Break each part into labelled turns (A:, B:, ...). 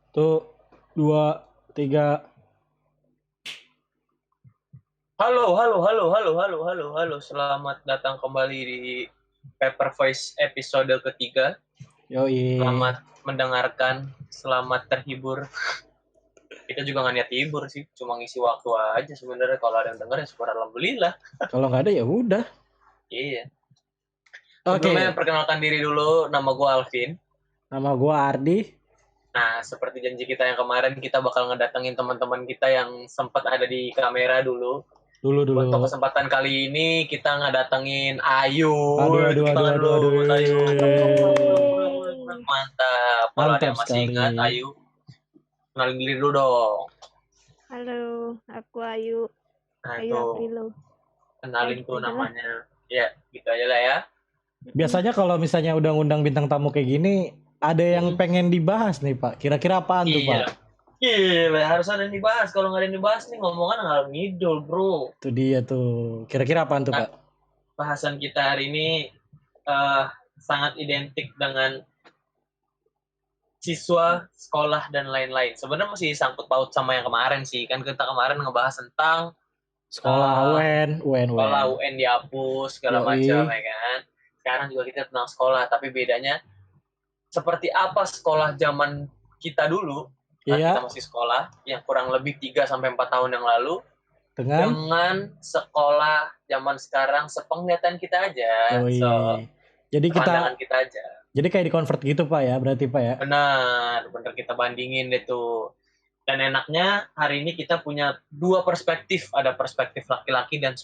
A: Tuh, 2, 3.
B: Halo. Selamat datang kembali di Paper Voice episode ketiga.
A: Yoi.
B: Selamat mendengarkan, selamat terhibur. Kita juga nggak niat hibur sih, cuma ngisi waktu aja sebenarnya. Kalau ada yang denger ya syukur alhamdulillah.
A: Kalau nggak ada ya udah.
B: Iya.
A: Oke.
B: Sebelumnya perkenalkan diri dulu, nama gue Alvin.
A: Nama gua Ardi.
B: Nah, seperti janji kita yang kemarin, kita bakal ngedatengin teman-teman kita yang sempat ada di kamera dulu.
A: Dulu.
B: Untuk kesempatan kali ini kita ngedatengin Ayu.
A: Aduh.
B: Ayu. Mantap. Kalau ada yang masih
A: sekali.
B: ingat Ayu, kenalin diri dulu dong.
C: Halo, aku Ayu.
B: Nah,
C: Ayu
B: tuh.
C: Aprilo.
B: Kenalin
C: Ya,
B: tuh
C: gitu aja
B: namanya. Ya, gitu aja lah ya.
A: Biasanya kalau misalnya udah ngundang bintang tamu kayak gini, ada yang pengen dibahas nih Pak. Kira-kira apaan tuh Pak?
B: Gila, harus ada yang dibahas. Kalau nggak ada yang dibahas nih ngomongan ngalor ngidul, bro.
A: Itu dia tuh. Kira-kira apaan tuh Pak?
B: Bahasan kita hari ini sangat identik dengan siswa, sekolah, dan lain-lain. Sebenarnya masih sangkut paut sama yang kemarin sih. Kan kita kemarin ngebahas tentang
A: Sekolah UN.
B: Sekolah UN dihapus, segala macam ya kan. Sekarang juga kita tentang sekolah, tapi bedanya seperti apa sekolah zaman kita dulu, kita masih sekolah, yang kurang lebih 3-4 tahun yang lalu, dengan sekolah zaman sekarang sepenglihatan kita aja.
A: Jadi
B: pandangan kita aja.
A: Jadi kayak di-convert gitu Pak ya, berarti Pak ya?
B: Benar kita bandingin deh tuh. Dan enaknya hari ini kita punya dua perspektif, ada perspektif laki-laki dan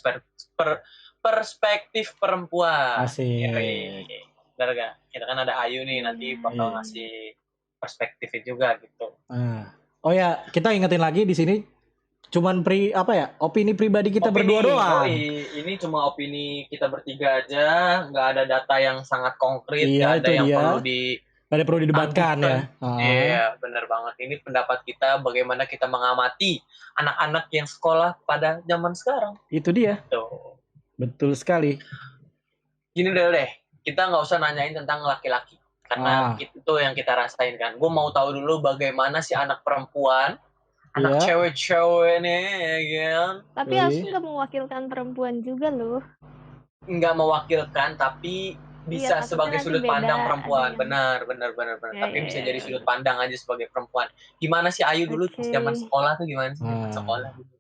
B: perspektif perempuan.
A: Asik.
B: Benar gak? Kita kan ada Ayu nih, nanti bakal ngasih perspektifnya juga gitu.
A: Oh ya, kita ingetin lagi di sini cuman opini pribadi kita berdua doang.
B: Ini cuma opini kita bertiga aja, nggak ada data yang sangat konkret, nggak ada yang perlu
A: didebatkan ya.
B: Iya, benar banget. Ini pendapat kita bagaimana kita mengamati anak-anak yang sekolah pada zaman sekarang.
A: Itu dia.
B: Tuh.
A: Betul sekali.
B: Gini deh, kita nggak usah nanyain tentang laki-laki. Karena itu yang kita rasain kan. Gue mau tahu dulu bagaimana si anak perempuan, anak cewek-cewek nih, ya kan?
C: Tapi aku nggak mewakilkan perempuan juga loh.
B: Nggak mewakilkan, tapi bisa sebagai sudut pandang perempuan. Benar. Tapi bisa jadi sudut pandang aja sebagai perempuan. Gimana sih Ayu dulu pas zaman sekolah tuh gimana sih? Sekolah gitu.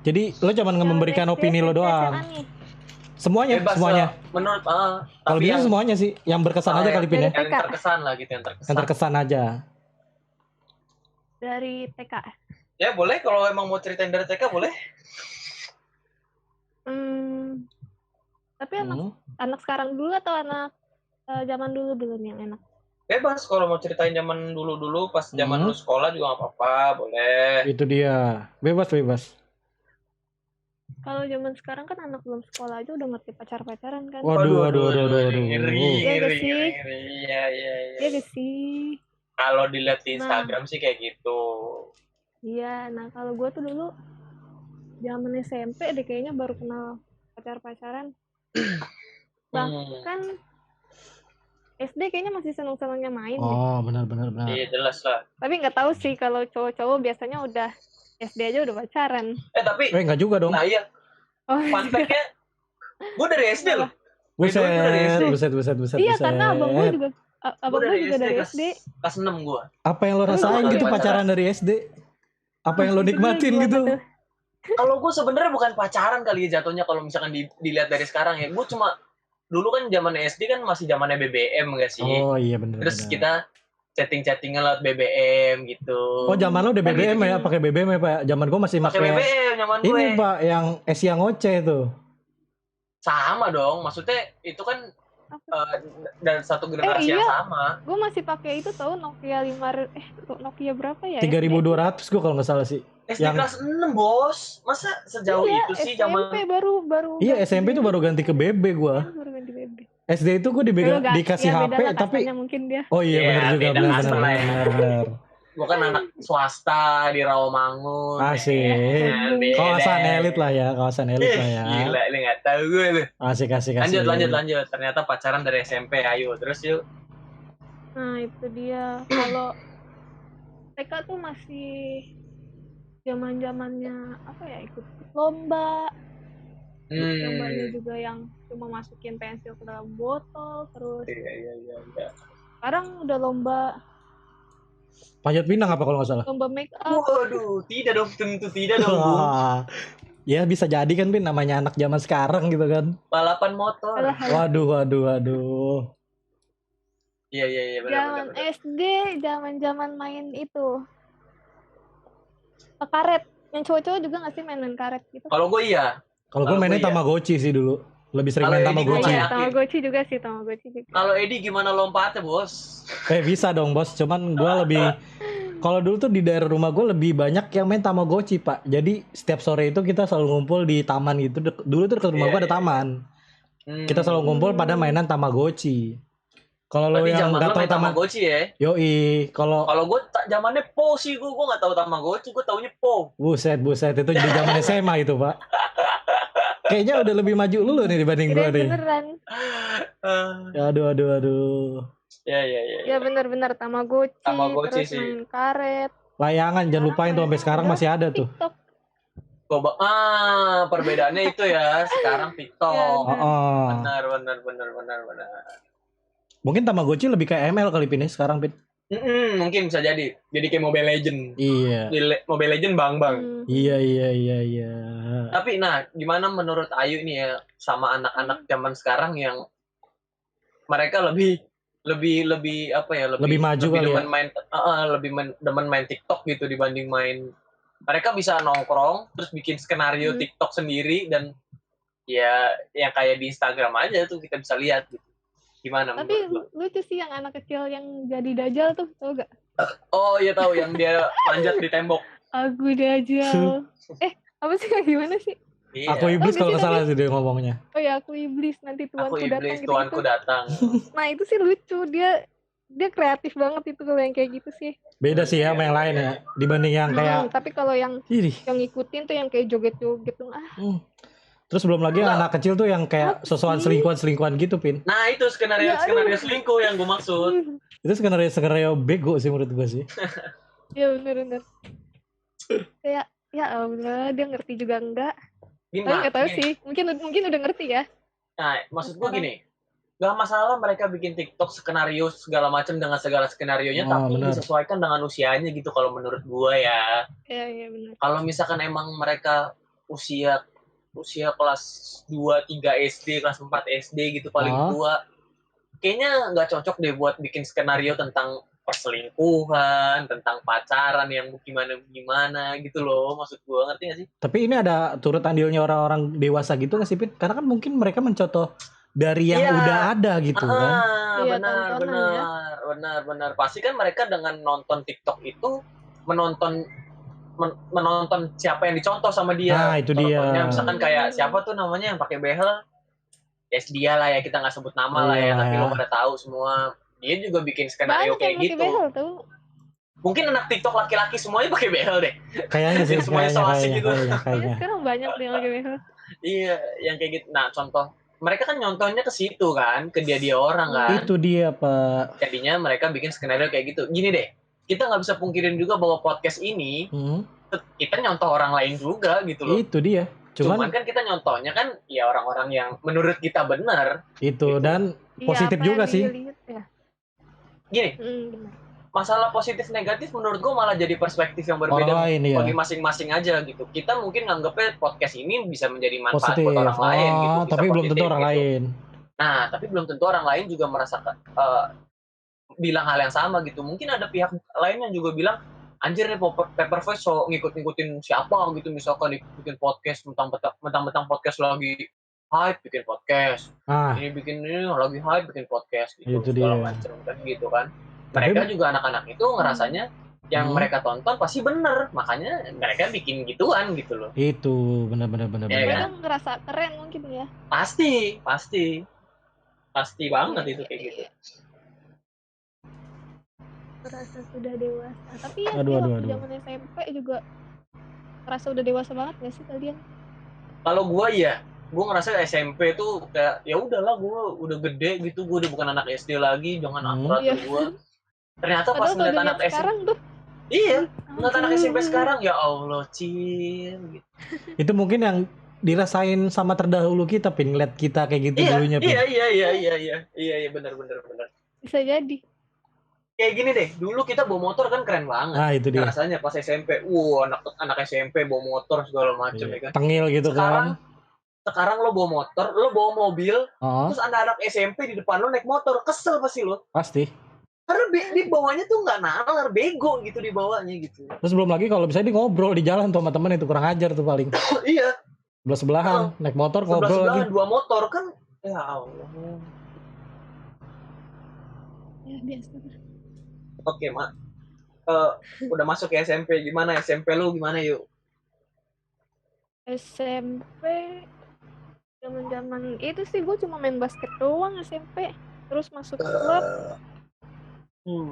A: Jadi lo cuma memberikan opini lo doang. Semuanya.
B: Menurut
A: kalau bisa semuanya sih, yang berkesan aja kali pinnya.
B: Yang terkesan lah gitu, yang
A: terkesan aja.
C: Dari TK.
B: Ya boleh, kalau emang mau ceritain dari TK boleh.
C: Tapi anak sekarang dulu atau anak zaman dulu nih yang enak?
B: Bebas, kalau mau ceritain zaman dulu pas zaman lu sekolah juga nggak apa-apa, boleh.
A: Itu dia, bebas.
C: Kalau zaman sekarang kan anak belum sekolah aja udah ngerti pacaran kan?
A: Waduh.
B: Ngeri.
C: Iya gak sih?
B: Kalau dilihat di Instagram sih kayak gitu.
C: Iya, nah kalau gue tuh dulu zaman SMP deh kayaknya baru kenal pacaran. Bahkan SD kayaknya masih seneng-senengnya main.
A: Benar.
B: Iya jelas lah.
C: Tapi nggak tahu sih kalau cowok-cowok biasanya udah SD aja udah pacaran.
B: Tapi
A: nggak juga dong.
B: Nah iya. Fun fact-nya, gue dari SD loh.
A: Buset.
C: Iya karena abang gue juga dari SD.
B: Kelas 6 gue.
A: Apa yang lo rasain gitu pacaran dari SD? Apa yang lo nikmatin gitu?
B: Kalau gue sebenarnya bukan pacaran kali ya jatuhnya kalau misalkan dilihat dari sekarang ya. Gue cuma dulu kan zaman SD kan masih zamannya BBM gak sih?
A: Oh iya bener.
B: Terus kita chatting-chattingan lewat BBM gitu.
A: Oh zaman lo udah BBM ya? Pakai BBM ya Pak? Zaman gue masih pakai
B: BBM zaman gue.
A: Ini Pak yang Asia ngoceh tuh.
B: Sama dong, maksudnya itu kan dan satu generasi yang sama.
C: Gue masih pakai itu tau Nokia 5 Nokia berapa ya?
A: 3200 gue kalau nggak salah sih.
B: SD kelas 6 bos, masa sejauh itu sih zaman?
C: SMP baru.
A: Iya SMP itu baru ganti ke BB gue.
C: Baru ganti BB.
A: SD itu gue dikasih HP tapi.
C: Mungkin dia.
A: Oh iya benar juga benar.
B: Gue kan anak swasta di Rawamangun.
A: Asik. Kawasan elit lah ya.
B: Gila, lu nggak tahu gue lu.
A: Asik.
B: Lanjut. Ternyata pacaran dari SMP, ayo terus yuk.
C: Nah itu dia. TK tuh masih zaman-zamannya apa ya, ikut lomba. Lombanya juga yang cuma masukin pensil ke dalam botol terus.
B: Iya.
C: Sekarang udah lomba
A: Panjat pinang apa kalau nggak salah?
C: lomba make up.
B: Waduh, tidak dong, tentu tidak dong, Bung.
A: Ya bisa jadi kan Pin, namanya anak zaman sekarang gitu kan.
B: Balapan motor.
C: Alah,
A: Waduh.
B: Iya,
C: Zaman
B: benar.
C: SD, zaman main itu karet. Yang cowok-cowok juga nggak sih main karet gitu?
B: Kalau gue iya.
A: Kalau gue mainnya
B: iya.
A: Tamagotchi sih dulu. Lebih sering
B: Kalau
A: main
B: Edi
A: Tamagotchi.
B: gua
C: Tamagotchi juga sih, Tamagotchi juga.
B: Kalau Edi gimana lompatnya, Bos?
A: Bisa dong bos, cuman gue lebih kalau dulu tuh di daerah rumah gue lebih banyak yang main Tamagotchi pak. Jadi setiap sore itu kita selalu ngumpul di taman gitu. Dulu tuh dekat rumah gue ada taman. Kita selalu ngumpul pada mainan Tamagotchi. Kalau lo yang nggak tahu
B: Tamagotchi ya?
A: Yoi, kalau
B: gue zamannya Po sih, gue nggak tahu Tamagotchi, gue taunya Po.
A: Buset itu jadi zaman SMA itu pak. Kayaknya udah lebih maju lu nih dibanding gue nih.
C: Beneran.
A: Aduh.
B: Ya.
C: Ya bener-bener Tamagotchi terus
B: sih.
C: main karet.
A: Layangan jangan lupain tuh sampai sekarang masih ada tuh.
C: TikTok.
B: Perbedaannya itu ya. Sekarang TikTok.
C: Ya,
B: Benar.
A: Mungkin Tamagotchi lebih kayak ML kali Pin sekarang Pin.
B: Mungkin bisa jadi kayak Mobile Legend.
A: Iya.
B: Mobile Legend bang.
A: Iya.
B: Tapi gimana menurut Ayu nih ya sama anak-anak zaman sekarang yang mereka lebih apa ya, lebih
A: maju kali ya.
B: Lebih demen main TikTok gitu dibanding main. Mereka bisa nongkrong terus bikin skenario TikTok sendiri dan ya yang kayak di Instagram aja tuh kita bisa lihat gitu. Gimana?
C: Tapi lucu sih yang anak kecil yang jadi dajal tuh, tau gak?
B: Oh iya tahu, yang dia panjat di tembok.
C: Aku dajal. Apa sih, gimana sih?
B: Iya.
A: Aku iblis kalau nggak salah sih dia ngomongnya.
C: Oh ya, aku iblis, nanti tuanku datang.
B: Tuanku datang.
C: Nah itu sih lucu, dia kreatif banget itu kalau yang kayak gitu sih.
A: Beda sih ya sama yang lain ya dibanding yang kayak.
C: Tapi kalau yang ngikutin tuh yang kayak joget-joget tuh
A: Terus belum lagi anak kecil tuh yang kayak sosokan selingkuhan gitu Pin.
B: Nah itu skenario selingkuh yang gue maksud.
A: Itu skenario bego sih menurut gue sih.
C: Ya bener. Kayak ya Allah, dia ngerti juga enggak. Tapi nggak tahu sih, mungkin udah ngerti ya.
B: Nah maksud gue gini, gak masalah mereka bikin TikTok skenario segala macam dengan segala skenarionya, tapi disesuaikan dengan usianya gitu kalau menurut gue ya.
C: Iya benar.
B: Kalau misalkan emang mereka usia kelas 2, 3 SD, kelas 4 SD gitu paling tua, kayaknya nggak cocok deh buat bikin skenario tentang perselingkuhan, tentang pacaran yang gimana gitu loh, maksud gue, ngerti gak sih?
A: Tapi ini ada turut andilnya orang-orang dewasa gitu nggak sih Pin? Karena kan mungkin mereka mencontoh dari yang udah ada gitu kan.
B: Benar. Pasti kan mereka dengan nonton TikTok itu menonton siapa yang dicontoh sama dia.
A: Nah itu dia.
B: Misalkan kayak siapa tuh namanya yang pakai behel, dia lah ya, kita nggak sebut nama lah ya, tapi lo pada tahu semua. Dia juga bikin skenario kayak gitu.
C: Behel, tuh.
B: Mungkin anak TikTok laki-laki semuanya pakai behel deh.
A: Kayaknya sih.
B: Semuanya so asik gitu.
C: Kayaknya sekarang banyak yang pakai behel.
B: Iya, yang kayak gitu. Nah contoh, mereka kan nyontohnya ke situ kan, ke dia orang kan.
A: Itu dia Pak.
B: Jadinya mereka bikin skenario kayak gitu. Gini deh, kita nggak bisa pungkirin juga bahwa podcast ini kita nyontoh orang lain juga gitu loh.
A: Itu dia.
B: Cuman kan kita nyontohnya kan ya orang-orang yang menurut kita benar.
A: Itu gitu. Dan positif juga sih.
B: Gini, masalah positif negatif menurut gue malah jadi perspektif yang berbeda bagi masing-masing aja gitu. Kita mungkin nganggepnya podcast ini bisa menjadi manfaat buat orang lain gitu.
A: Tapi belum tentu orang lain.
B: Nah, tapi belum tentu orang lain juga merasakan bilang hal yang sama gitu. Mungkin ada pihak lain yang juga bilang, anjir nih Papervoice so ngikut-ngikutin siapa gitu, misalkan bikin podcast mentang-mentang podcast lagi hype bikin podcast, ini bikin ini lagi hype bikin podcast gitu, segala macam kan gitu kan. Mereka juga anak-anak itu ngerasanya yang mereka tonton pasti bener, makanya mereka bikin gituan gitu loh.
A: Itu benar.
C: Mereka ngerasa keren mungkin ya.
B: Pasti banget itu kayak gitu.
C: Merasa sudah dewasa. Tapi ya waktu zaman SMP juga merasa udah dewasa banget gak sih kalian?
B: Kalau gue ngerasa SMP tuh kayak ya udahlah, gue udah gede gitu, gue udah bukan anak SD lagi, jangan akurat gue. Ternyata pas ngeliat anak SD sekarang tuh Iya, ngeliat anak SMP sekarang ya Allah, Cil. Gitu.
A: Itu mungkin yang dirasain sama terdahulu kita, Pin, ngeliat kita kayak gitu dulunya, Pin.
B: Iya, benar.
C: Bisa jadi.
B: Kayak gini deh, dulu kita bawa motor kan keren banget.
A: Ah, itu dia.
B: Rasanya pas SMP, anak SMP bawa motor segala macam ya kan.
A: Tengil gitu kan.
B: Sekarang lo bawa motor, lo bawa mobil, terus anak-anak SMP di depan lo naik motor, kesel pasti lo.
A: Pasti.
B: Karena di bawahnya tuh nggak nalar, bego gitu di bawahnya gitu.
A: Terus belum lagi kalau bisa ngobrol di jalan tuh sama temen itu kurang ajar tuh paling.
B: Iya.
A: Sebelahan, naik motor ngobrol lagi.
B: Dua motor kan, ya Allah.
C: Ya biasa.
B: Oke, Mak. Udah masuk ke SMP, gimana SMP lu gimana yuk?
C: SMP zaman itu sih gue cuma main basket doang SMP, terus masuk klub.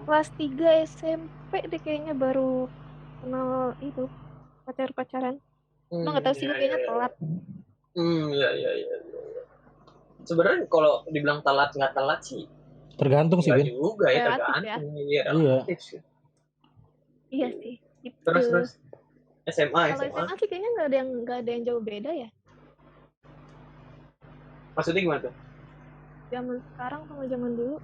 C: Kelas 3 SMP deh kayaknya baru kenal itu pacaran. Lo nggak tahu sih gue kayaknya telat.
B: Iya. Sebenarnya kalau dibilang telat nggak telat sih.
A: Tergantung sih, Bin.
B: Juga ya, tergantung.
C: Iya sih. Gitu.
B: Terus SMA.
C: Kalau SMA sih kayaknya nggak ada yang jauh beda ya.
B: Maksudnya gimana tuh?
C: Zaman sekarang sama zaman dulu.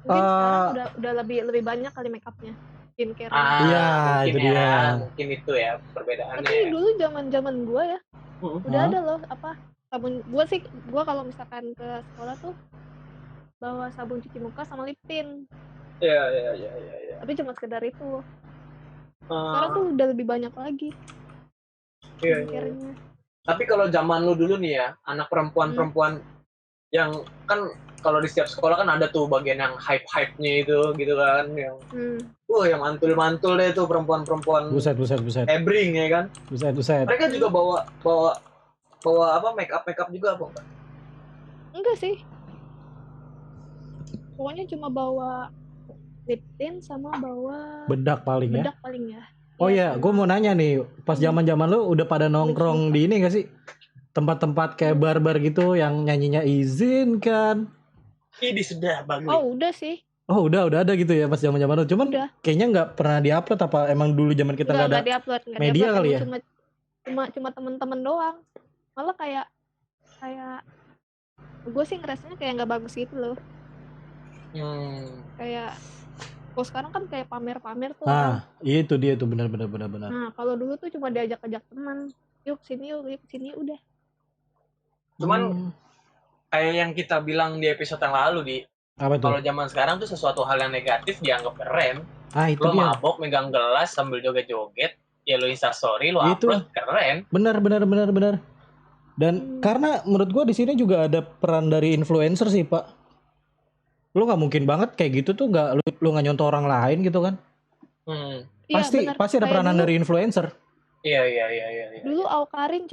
C: Mungkin sekarang udah lebih banyak kali make upnya. Skincare.
A: Iya, itu dia.
B: Mungkin itu ya perbedaannya.
C: Tapi dulu zaman gue ya, udah ada loh sabun. Gue kalau misalkan ke sekolah tuh bawa sabun cuci muka sama lip tint.
B: Iya.
C: Tapi cuma sekedar itu. Sekarang tuh udah lebih banyak lagi.
B: Iya. Tapi kalau zaman lu dulu nih ya, anak perempuan yang kan kalau di setiap sekolah kan ada tuh bagian yang hype-nya itu gitu kan, yang yang mantul-mantul deh tuh perempuan-perempuan.
A: Buset.
B: Ebring ya kan.
A: Buset.
B: Mereka juga bawa apa make up juga apa enggak?
C: Enggak sih. Pokoknya cuma bawa lip tint sama bawa
A: bedak paling ya. Oh iya, gue mau nanya nih, pas zaman-zaman lu udah pada nongkrong di ini gak sih? Tempat-tempat kayak bar-bar gitu yang nyanyinya izinkan.
B: Ini sudah bagus.
C: Oh, udah sih.
A: Oh, udah ada gitu ya pas zaman-zaman lu. Cuman kayaknya nggak pernah diupload, apa emang dulu zaman kita nggak ada
C: diupload,
A: media kali ya?
C: Cuma temen-temen doang. Malah kayak gue sih ngerasanya kayak nggak bagus gitu loh. Kayak sekarang kan kayak pamer-pamer tuh.
A: Itu dia tuh benar.
C: Nah, kalau dulu tuh cuma diajak-ajak teman, yuk sini udah.
B: Cuman kayak yang kita bilang di episode yang lalu di kalau zaman sekarang tuh sesuatu hal yang negatif dianggap keren.
A: Itu
B: lo dia. Mabok megang gelas sambil joget-joget, ya lo Instastory, lo upload, keren.
A: Benar. Dan karena menurut gua di sini juga ada peran dari influencer sih, Pak. Lu nggak mungkin banget kayak gitu tuh lu nggak nyontoh orang lain gitu kan? Pasti ada peranan dari influencer.
B: Iya.
C: Dulu Aukarin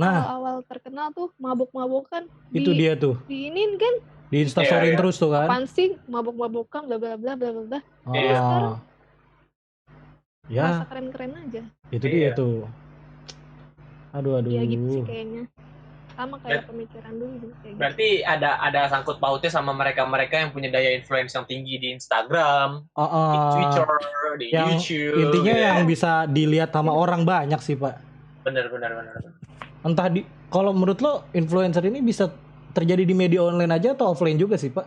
C: awal terkenal tuh mabuk-mabukan.
A: Itu dia tuh.
C: Diinin kan?
A: Di Instastory terus tuh kan?
C: Apaan sih mabuk-mabukan bla bla bla.
A: Sekarang
C: masa keren-keren aja.
A: Itu dia tuh. Aduh.
C: Iya gitu sih kayaknya. Sama kayak pemikiran dulu kayak gitu.
B: Berarti ada sangkut pautnya sama mereka yang punya daya influence yang tinggi di Instagram, di Twitter, di YouTube.
A: Intinya yang bisa dilihat sama orang banyak sih, Pak.
B: Benar.
A: Entah kalau menurut lo influencer ini bisa terjadi di media online aja atau offline juga sih, Pak?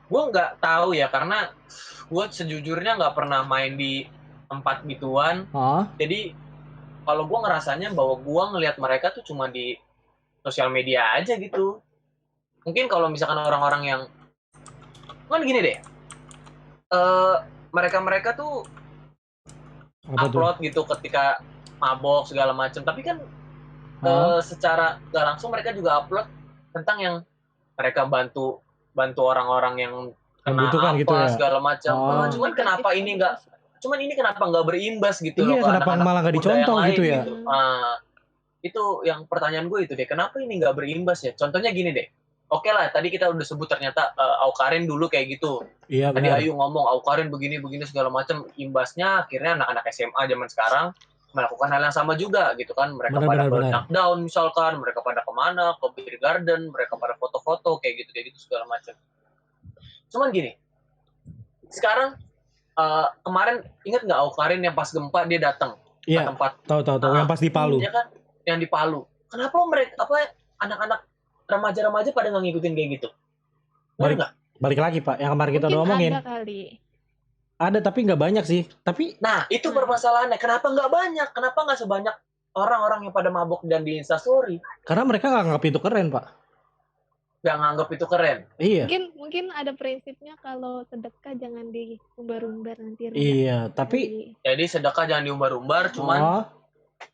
B: Gue nggak tahu ya, karena gue sejujurnya nggak pernah main di tempat gituan. Jadi kalau gue ngerasanya bahwa gue ngelihat mereka tuh cuma di sosial media aja gitu. Mungkin kalau misalkan orang-orang yang kan gini deh, mereka tuh upload gitu ketika mabok segala macam, tapi kan secara gak langsung mereka juga upload tentang yang mereka bantu orang-orang yang kena apa
A: gitu ya?
B: Segala macam. Cuman kenapa ini kenapa nggak berimbas gitu loh?
A: Kenapa malah nggak dicontoh gitu ya?
B: Gitu. Itu yang pertanyaan gue itu deh, kenapa ini nggak berimbas ya? Contohnya gini deh. Oke lah, tadi kita udah sebut ternyata Aukarin dulu kayak gitu.
A: Iya,
B: tadi Ayu ngomong Aukarin begini segala macam, imbasnya akhirnya anak-anak SMA zaman sekarang melakukan hal yang sama juga gitu kan. Mereka pada knockdown misalkan, mereka pada kemana, ke beer garden, mereka pada foto-foto kayak gitu segala macam. Cuman gini, sekarang Kemarin ingat nggak Aukarin yang pas gempa dia datang ke tempat?
A: Tahu yang pas di Palu.
B: Iya kan, yang di Palu. Kenapa mereka anak-anak remaja-remaja pada nggak ngikutin kayak gitu?
A: Balik lagi Pak, yang kemarin kita udah ngomongin.
C: Ada kali.
A: Ada tapi nggak banyak sih. Tapi
B: nah itu permasalahannya. Kenapa nggak banyak? Kenapa nggak sebanyak orang-orang yang pada mabok dan di Instastory?
A: Karena mereka nggak anggap itu keren Pak.
B: Nggak nganggap itu keren.
A: Iya.
C: Mungkin ada prinsipnya kalau sedekah jangan diumbar-umbar nanti.
A: Iya, tapi
B: jadi sedekah jangan diumbar-umbar, cuman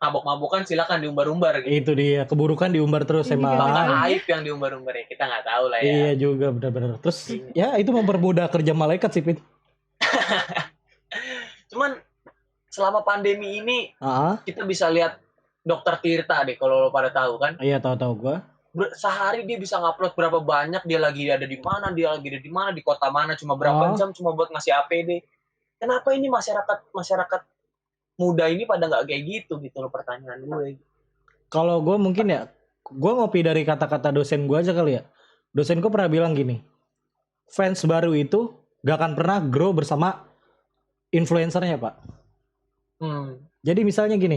B: mabok-mabokan silakan diumbar-umbar gitu.
A: Itu dia, keburukan diumbar terus emang.
B: Bahkan aib yang diumbar-umbar ya, kita nggak tahu lah ya.
A: Iya juga benar-benar. Terus ya itu mempermudah kerja malaikat sih, Pin.
B: Cuman selama pandemi ini kita bisa lihat Dokter Tirta deh, kalau lo pada tahu kan.
A: Iya, tahu gua.
B: Sehari dia bisa ngupload berapa banyak, dia lagi ada di mana, di kota mana, cuma berapa jam cuma buat ngasih APD. Kenapa ini masyarakat muda ini pada nggak kayak gitu lo pertanyaan gue.
A: Kalau gue mungkin ya, gue ngopi dari kata-kata dosen gue aja kali ya. Dosen gue pernah bilang gini, fans baru itu gak akan pernah grow bersama influencernya Pak. Jadi misalnya gini,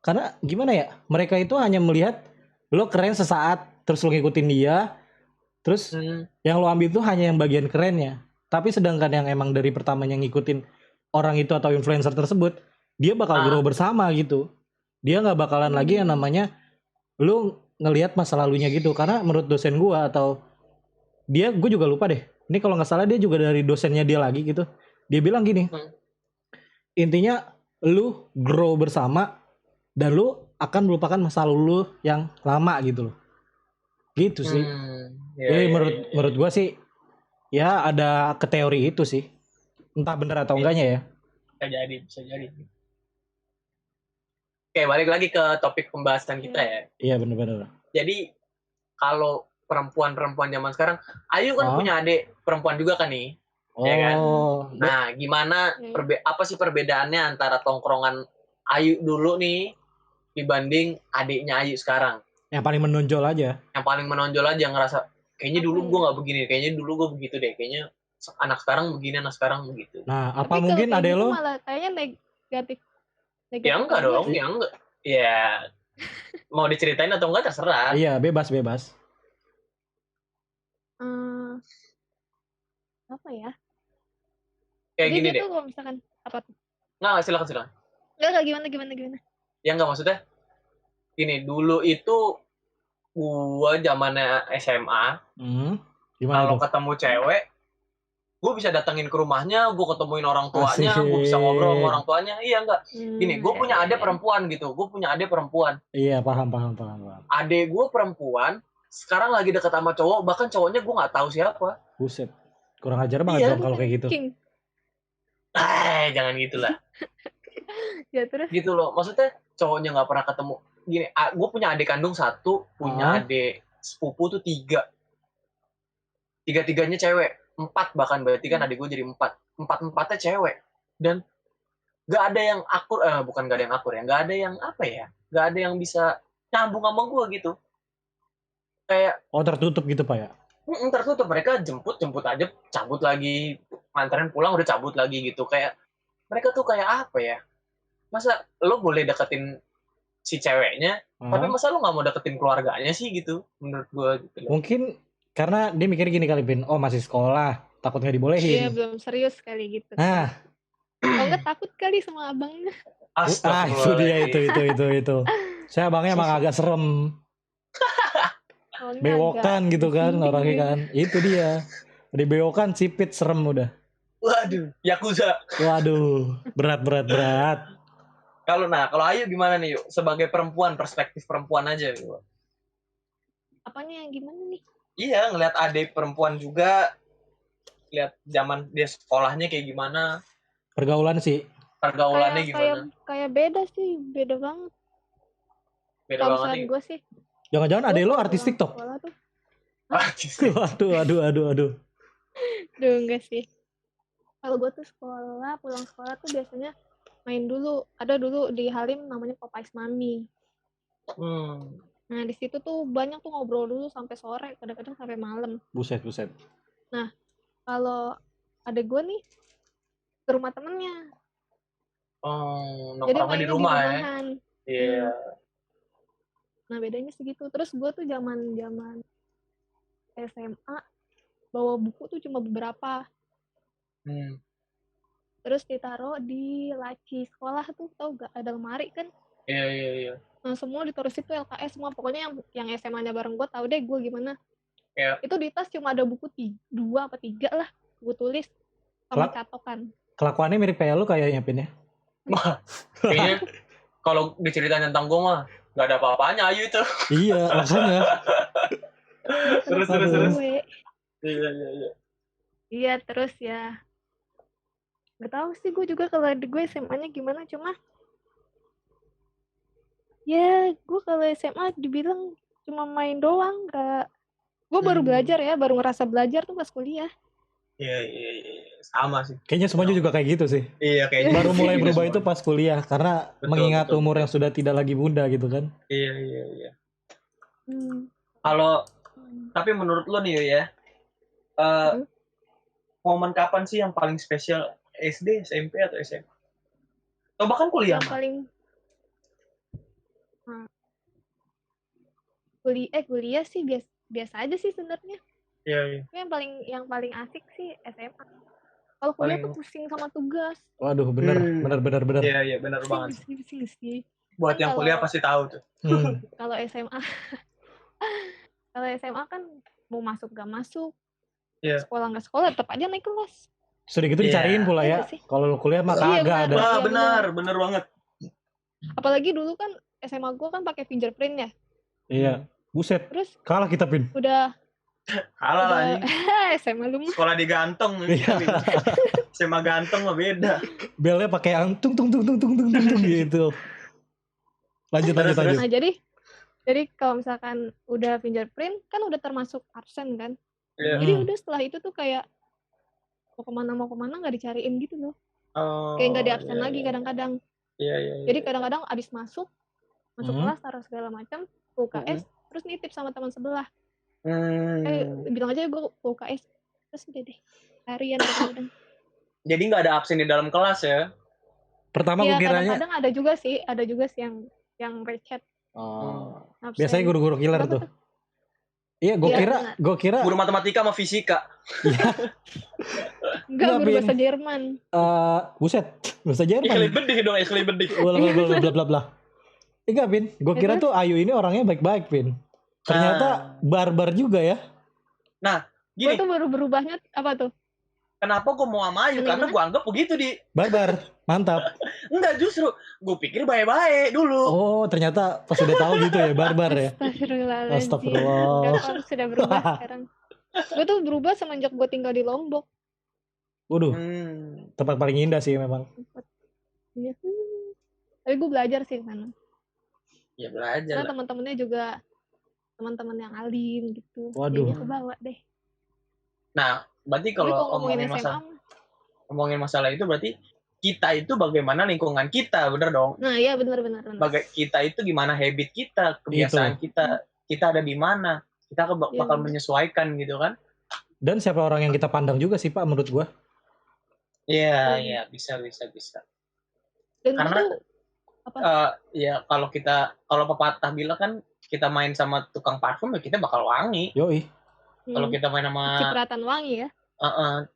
A: karena gimana ya, mereka itu hanya melihat lo keren sesaat, terus lo ngikutin dia, terus yang lo ambil itu hanya yang bagian kerennya. Tapi sedangkan yang emang dari pertamanya ngikutin orang itu atau influencer tersebut, dia bakal grow bersama gitu. Dia nggak bakalan lagi yang namanya lo ngelihat masa lalunya gitu. Karena menurut dosen gue atau dia, gue juga lupa deh. Ini kalau nggak salah dia juga dari dosennya dia lagi gitu. Dia bilang gini, intinya lo grow bersama dan lo akan melupakan masa lalu yang lama gitu loh. Gitu sih. Jadi menurut gue sih ya ada ke teori itu sih. Entah benar atau enggaknya ya.
B: Bisa jadi. Oke, balik lagi ke topik pembahasan kita ya.
A: Iya, benar-benar.
B: Jadi kalau perempuan zaman sekarang, Ayu kan punya adik perempuan juga kan nih. Ya kan? Nah, gimana apa sih perbedaannya antara tongkrongan Ayu dulu nih dibanding adiknya Ayu sekarang?
A: Yang paling menonjol aja.
B: Yang paling menonjol aja, ngerasa kayaknya dulu gue nggak begini, kayaknya dulu gue begitu deh, kayaknya anak sekarang begini, anak sekarang begitu.
A: Nah, apa tapi mungkin adek lo?
C: Malah kayaknya negatif.
B: Ya enggak dong, ya enggak. Ya mau diceritain atau enggak terserah.
A: Iya, bebas.
C: Apa ya?
B: Kayak gini deh.
C: Kalau misalkan apa tuh?
B: Nggak, silakan.
C: Enggak, gimana?
B: Ya enggak, maksudnya gini, dulu itu gua zamannya SMA. Kalau ketemu cewek, gue bisa datengin ke rumahnya, gue ketemuin orang tuanya, gue bisa ngobrol sama orang tuanya. Iya enggak? Gini, gue punya adik perempuan gitu.
A: Iya, paham.
B: Adik gue perempuan, sekarang lagi deket sama cowok, bahkan cowoknya gue nggak tahu siapa.
A: Buset, kurang ajar banget dong kalau kayak gitu.
B: Jangan gitulah.
C: Ya terus?
B: Gitu loh, maksudnya cowoknya nggak pernah ketemu. Gini, gue punya adik kandung 1, punya adik sepupu tuh 3. 3-3-nya cewek. 4 bahkan, berarti kan adik gue jadi 4. 4-4-nya cewek. Dan gak ada yang akur, bukan gak ada yang akur ya, gak ada yang apa ya, gak ada yang bisa nyambung sama gue gitu. Kayak
A: tertutup gitu Pak ya?
B: Tertutup, mereka jemput aja, cabut lagi, nganterin pulang udah cabut lagi gitu. Kayak mereka tuh kayak apa ya, masa lo boleh deketin si ceweknya, tapi masa lo gak mau deketin keluarganya sih gitu, menurut gue gitu loh.
A: Mungkin karena dia mikir gini kali, Bin, masih sekolah, takut gak dibolehin.
C: Iya, belum serius kali gitu.
A: Nah,
C: enggak takut kali sama abangnya.
A: Itu dia, itu. Saya abangnya emang agak serem. Bewokan gitu kan orangnya kan. Itu dia. Dibewokan cipit serem udah.
B: Waduh, Yakuza.
A: Waduh, berat.
B: Kalau Ayu gimana nih, yuk? Sebagai perempuan, perspektif perempuan aja gitu.
C: Apanya yang gimana nih?
B: Iya, ngeliat adik perempuan juga, lihat zaman dia sekolahnya kayak gimana.
A: Pergaulannya
B: gimana?
C: Kayak beda sih, beda banget. Kalau misalnya gue sih.
A: Jangan-jangan adek lo artis TikTok? Waduh.
C: Duh, enggak sih. Kalau gue tuh pulang sekolah tuh biasanya main dulu. Ada dulu di Halim namanya Popeyes Mami. Nah, di situ tuh banyak tuh ngobrol dulu sampai sore, kadang-kadang sampai malam.
A: Buset.
C: Nah, kalau adek gue nih ke rumah temennya.
B: Oh,
C: Jadi
B: nongkrongnya di
C: mainnya di
B: rumah ya.
C: rumahan.
B: Iya.
C: Nah bedanya segitu. Terus gue tuh zaman SMA bawa buku tuh cuma beberapa. Terus ditaruh di laci sekolah tuh, tau gak ada lemari kan?
B: Iya.
C: Nah semua ditaruh situ LKS semua. Pokoknya yang SMA-nya bareng gue tahu deh gue gimana.
B: Iya.
C: Itu di tas cuma ada buku 2 apa 3 lah. Gue tulis sama catokan.
A: Kelakuannya mirip kayak lu kayaknya Pin ya.
B: Kayaknya kalau diceritain tentang gue mah nggak ada apa-apanya Ayu itu.
A: Iya makanya.
B: Terus. Iya.
C: Iya terus ya. Gak tahu sih gue juga kalau di gue SMA-nya gimana, cuma ya gue kalau SMA dibilang cuma main doang, gak. Gue baru belajar ya, baru ngerasa belajar tuh pas kuliah.
B: Iya, sama sih.
A: Kayaknya semuanya juga kayak gitu sih.
B: Iya kayaknya.
A: Baru mulai berubah itu pas kuliah karena mengingat umur yang sudah tidak lagi muda gitu kan.
B: Iya. Kalau tapi menurut lo nih ya, momen kapan sih yang paling spesial? SD, SMP atau SMA? Atau bahkan kuliah?
C: Yang paling kuliah sih biasa aja sih sebenarnya.
B: Iya.
C: Yang paling asik sih SMA. Kalau kuliah tuh pusing sama tugas.
A: Waduh, benar.
B: Iya, benar banget.
C: Sih.
B: Buat yang kuliah pasti tahu tuh.
C: Kalau SMA kan mau masuk gak masuk, sekolah gak sekolah, tetap aja naik kelas.
A: Sudah gitu dicariin pula ya. Kalau lu kuliah mah kagak ada.
B: Wah, benar banget.
C: Apalagi dulu kan SMA gue kan pakai fingerprint ya.
A: Iya. Buset.
C: Terus
A: kalah kita Pin.
B: Kalah lah anjing.
C: SMA lu mah.
B: Sekolah digantung. SMA gantung mah beda.
A: Belnya pakai yang tung gitu. Lanjut.
C: Nah, jadi kalau misalkan udah fingerprint kan udah termasuk absen kan. Jadi udah setelah itu tuh kayak mau kemana nggak dicariin gitu loh. Kayak nggak diabsen lagi kadang-kadang.
B: Iya.
C: Jadi kadang-kadang abis masuk kelas taruh segala macam UKS terus nitip sama teman sebelah. Bilang aja gue UKS terus udah deh harian kadang-kadang. Jadi
B: nggak ada absen di dalam kelas ya?
A: Pertama gue kiranya.
C: Kadang-kadang ada juga sih yang recet.
A: Biasanya guru-guru killer tuh. Iya, gue kira
B: guru matematika sama fisika.
C: Enggak, guru bahasa Jerman.
A: Buset, bahasa Jerman.
B: Ikhli bedih.
A: Bla. Enggak, Pin. Gue kira tuh Ayu ini orangnya baik-baik, Pin. Ternyata barbar juga ya.
B: Nah, gini.
C: Gue tuh baru berubahnya apa tuh?
B: Kenapa gue mau sama Ayu? Karena gue anggap begitu di.
A: Barbar, mantap.
B: Enggak, justru gue pikir baik-baik dulu.
A: Oh, ternyata pas udah tahu gitu ya, barbar ya.
C: Astagfirullah. Sudah berubah sekarang. Gue tuh berubah semenjak gue tinggal di Lombok.
A: Waduh, tempat paling indah sih memang.
C: Iya. Tapi gue belajar sih di sana.
B: Ya belajar.
C: Karena teman-temannya juga teman-teman yang alim gitu.
A: Waduh.
C: Jadinya kebawa deh.
B: Nah, berarti kalau ngomongin masalah itu berarti kita itu bagaimana lingkungan kita, bener dong?
C: Nah, iya benar.
B: Kita itu gimana habit kita, kebiasaan kita ada di mana? Kita bakal menyesuaikan gitu kan?
A: Dan siapa orang yang kita pandang juga sih Pak menurut gua.
B: Iya, bisa.
C: Dan
B: karena kalau pepatah bilang kan kita main sama tukang parfum ya kita bakal wangi.
A: Yoi.
B: Kalau kita main sama
C: cipratan wangi ya.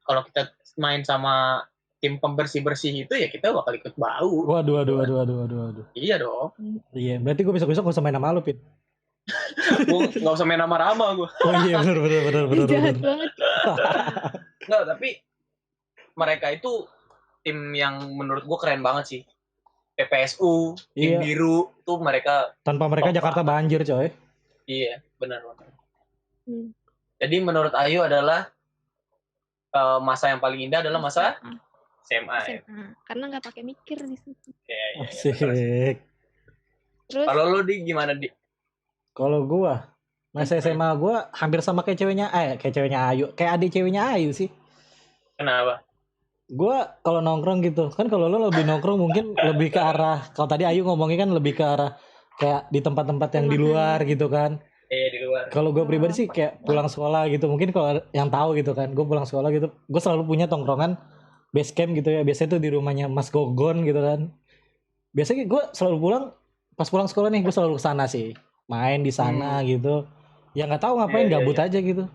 B: Kalau kita main sama tim pembersih-bersih itu ya kita bakal ikut bau.
A: Waduh.
B: Iya dong.
A: Iya, berarti gue besok gak usah main sama lu, Pin.
B: Gue gak usah main sama Rama gue.
A: Oh iya, bener.
C: Jahat banget.
B: Nggak, tapi mereka itu tim yang menurut gue keren banget sih. PPSU, tim biru tuh mereka.
A: Tanpa mereka Jakarta banjir, coy.
B: Iya, benar. Jadi menurut Ayu adalah masa yang paling indah adalah masa SMA.
C: Karena nggak pakai mikir di situ.
A: Asik.
C: Terus
B: kalau lu gimana di?
A: Kalau gua masa SMA gua hampir sama kayak ceweknya Ayu, kayak adik ceweknya Ayu sih.
B: Kenapa?
A: Gua kalau nongkrong gitu kan, kalau lo lebih nongkrong mungkin lebih ke arah, kalau tadi Ayu ngomongnya kan lebih ke arah kayak di tempat-tempat yang di luar gitu kan.
B: Di luar.
A: Kalau gue pribadi sih kayak pulang sekolah gitu, mungkin kalau yang tahu gitu kan, gue pulang sekolah gitu, gue selalu punya tongkrongan base camp gitu ya. Biasanya tuh di rumahnya Mas Gogon gitu kan. Biasanya gue selalu pulang, pas pulang sekolah nih gue selalu kesana sih, main di sana gitu. Ya nggak tahu ngapain, gabut aja gitu.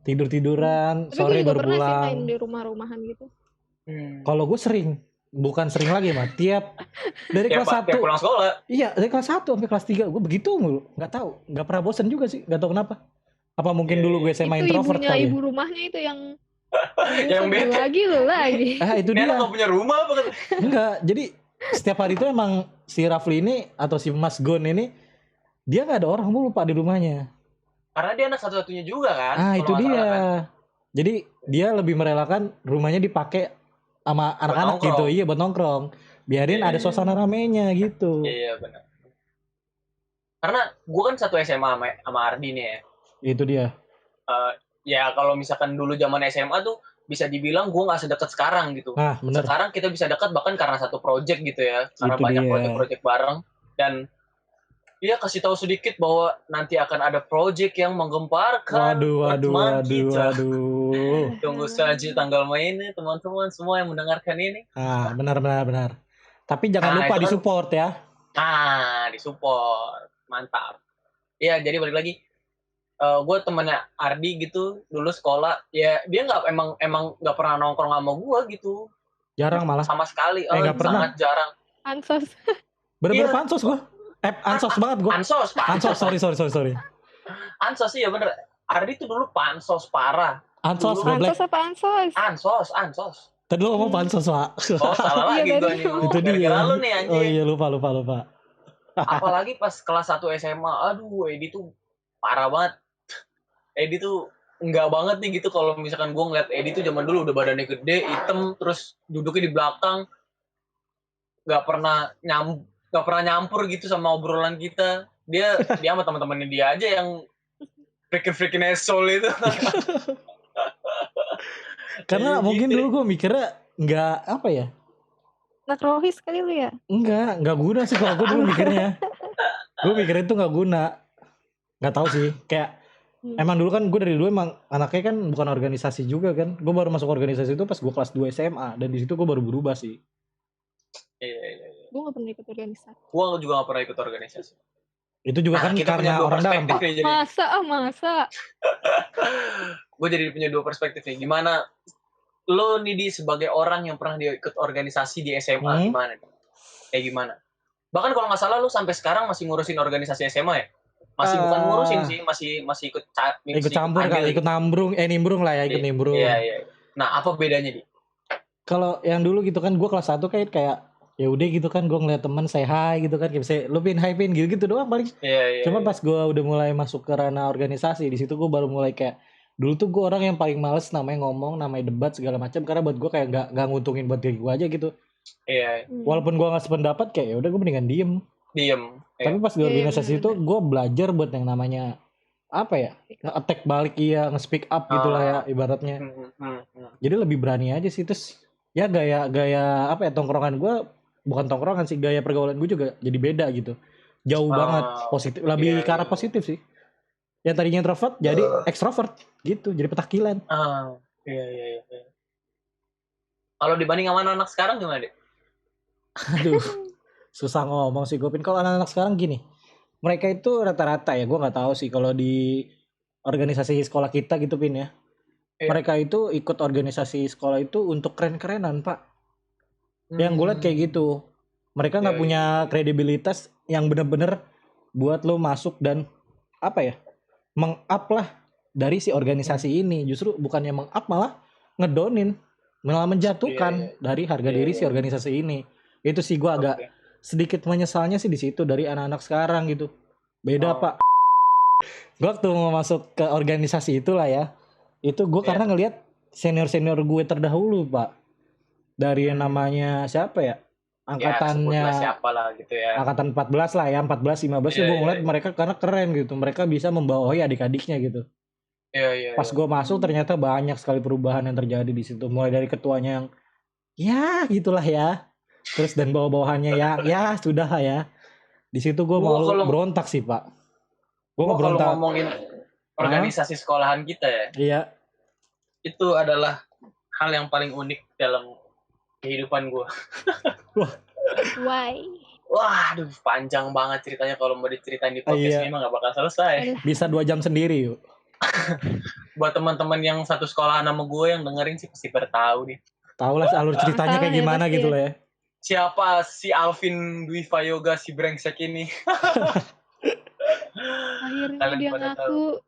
A: Tidur-tiduran,
C: Tapi
A: sore
C: gue juga
A: baru
C: pernah sih
A: pulang.
C: main di rumah-rumahan gitu.
A: Kalau gue sering, bukan sering lagi mah, dari kelas 1.
B: Tiap pulang sekolah.
A: Iya, dari kelas 1 sampai kelas 3 gue begitu mulu. Nggak tahu, nggak pernah bosan juga sih, nggak tahu kenapa. Apa mungkin dulu gue SMA introvert kali
C: ibu rumahnya itu yang
B: yang bete.
C: lagi.
A: Itu dia.
B: Nggak punya rumah apa kan?
A: Enggak, jadi setiap hari itu emang si Rafli ini atau si Mas Gon ini dia nggak ada orang mulu Pak di rumahnya.
B: Karena dia anak satu-satunya juga kan.
A: Itu dia.
B: Kan?
A: Jadi dia lebih merelakan rumahnya dipakai sama anak-anak gitu. Iya, buat nongkrong. Biarin ada suasana ramenya gitu.
B: Iya, benar. Karena gue kan satu SMA sama Ardi nih ya.
A: Itu dia.
B: Ya kalau misalkan dulu zaman SMA tuh bisa dibilang gue nggak sedekat sekarang gitu.
A: Nah, bener.
B: Sekarang kita bisa dekat bahkan karena satu project gitu ya. Karena
A: itu
B: banyak
A: dia.
B: project bareng. Dan dia kasih tahu sedikit bahwa nanti akan ada project yang menggemparkan
A: waduh.
B: Tunggu saja tanggal mainnya teman-teman semua yang mendengarkan ini.
A: Benar. Tapi jangan lupa disupport ya.
B: Disupport. Mantap. Iya, jadi balik lagi. Gue temennya Ardi gitu dulu sekolah. Ya dia nggak emang nggak pernah nongkrong sama gue gitu.
A: Jarang malah.
B: Sama sekali.
A: Sangat
B: jarang.
C: Ansos.
A: Bener-bener pansos gue. Ansos banget gue.
B: Ansos, sorry. Ansos iya bener. Ardi tuh dulu pansos parah.
A: Ansos
C: apa ansos?
B: Ansos.
A: Tadi lu ngomong pansos, Pak.
B: Salah lagi gue nih.
A: Itu dia.
B: Lu nih anjing.
A: Oh iya, lupa.
B: Apalagi pas kelas 1 SMA. Aduh, Edi tuh parah banget. Edi tuh enggak banget nih gitu kalau misalkan gue ngeliat Edi tuh zaman dulu udah badannya gede, hitam, terus duduknya di belakang. Gak pernah nyampur gitu sama obrolan kita. Dia sama teman-temannya dia aja yang freaking asshole itu.
A: Karena mungkin dulu gue mikirnya nggak apa ya?
C: Nggak rohis kali lu ya?
A: Nggak guna sih kalau gue dulu mikirnya. Gue mikirnya itu nggak guna. Nggak tahu sih. Kayak emang dulu kan gue dari dulu emang anaknya kan bukan organisasi juga kan. Gue baru masuk organisasi itu pas gue kelas 2 SMA dan di situ gue baru berubah sih.
B: Iya.
C: Gue gak pernah ikut organisasi.
B: Gue juga gak pernah ikut organisasi.
A: Itu juga kan karena orang dalam, Pak.
C: Masa.
B: Gue jadi punya dua perspektif nih. Gimana lo nih sebagai orang yang pernah ikut organisasi di SMA, gimana? Kayak gimana? Bahkan kalau nggak salah lo sampai sekarang masih ngurusin organisasi SMA ya? Masih bukan ngurusin sih, masih ikut
A: campur kali, ikut nimbrung lah ya, ikut nimbrung.
B: Iya. Nah, apa bedanya nih?
A: Kalau yang dulu gitu kan gue kelas 1 kayak ya udah gitu kan, gue ngeliat temen say hi gitu kan, kayak misalnya lu pin hi pin gitu doang paling. Cuma pas gue udah mulai masuk ke ranah organisasi, di situ gue baru mulai kayak dulu tuh gue orang yang paling males namanya ngomong, namanya debat segala macam, karena buat gue kayak nggak nguntungin buat diri gue aja gitu.
B: Iya.
A: Walaupun gue nggak sependapat, kayak ya udah gue mendingan diem. Tapi pas di organisasi itu gue belajar buat yang namanya apa ya, nge-attack balik, nge-speak up gitulah ya ibaratnya. Jadi lebih berani aja sih. Terus ya gaya apa ya, tongkrongan gue, bukan tongkrongan sih, gaya pergaulan gue juga jadi beda gitu. Jauh banget positif, lebih ke arah positif sih. Yang tadinya introvert jadi extrovert gitu, jadi petakilan.
B: Iya. Kalau dibanding sama anak sekarang gimana, Dek?
A: Aduh, susah ngomong sih gue, Pin. Kalau anak-anak sekarang gini, mereka itu rata-rata ya, gue nggak tahu sih kalau di organisasi sekolah kita gitu, Pin ya. Mereka itu ikut organisasi sekolah itu untuk keren-kerenan, Pak. Yang gue liat kayak gitu. Mereka nggak punya kredibilitas yang bener-bener buat lo masuk dan apa ya, meng-up lah dari si organisasi ini. Justru bukannya meng-up, malah ngedownin, malah menjatuhkan dari harga diri si organisasi ini. Itu sih gue agak sedikit menyesalnya sih di situ dari anak-anak sekarang gitu. Beda, Pak. Gue waktu mau masuk ke organisasi itulah ya, itu gue karena ngelihat senior-senior gue terdahulu, Pak. Dari yang namanya siapa ya, angkatannya
B: siapa lah gitu ya,
A: angkatan 14 lah ya, 14, 15 gue ngeliat mereka karena keren gitu, mereka bisa membawahi adik-adiknya gitu. Pas gue masuk ternyata banyak sekali perubahan yang terjadi di situ, mulai dari ketuanya yang ya gitulah ya, terus dan bawah-bawahannya ya sudah lah ya. Di situ gue mau berontak sih, Pak. Gue mau berontak.
B: Kalau ngomongin organisasi sekolahan kita ya,
A: iya,
B: itu adalah hal yang paling unik dalam kehidupan gue.
C: Why?
B: Wah, aduh panjang banget ceritanya kalau mau diceritain di podcast ini mah gak bakal selesai.
A: Bisa 2 jam sendiri yuk.
B: Buat teman-teman yang satu sekolah sama gue yang dengerin sih pasti bertahu nih.
A: Tahu lah alur ceritanya kayak gimana ya, gitu lah ya.
B: Siapa si Alvin Dwi Fayoga si brengsek ini?
C: Akhirnya dia ngaku.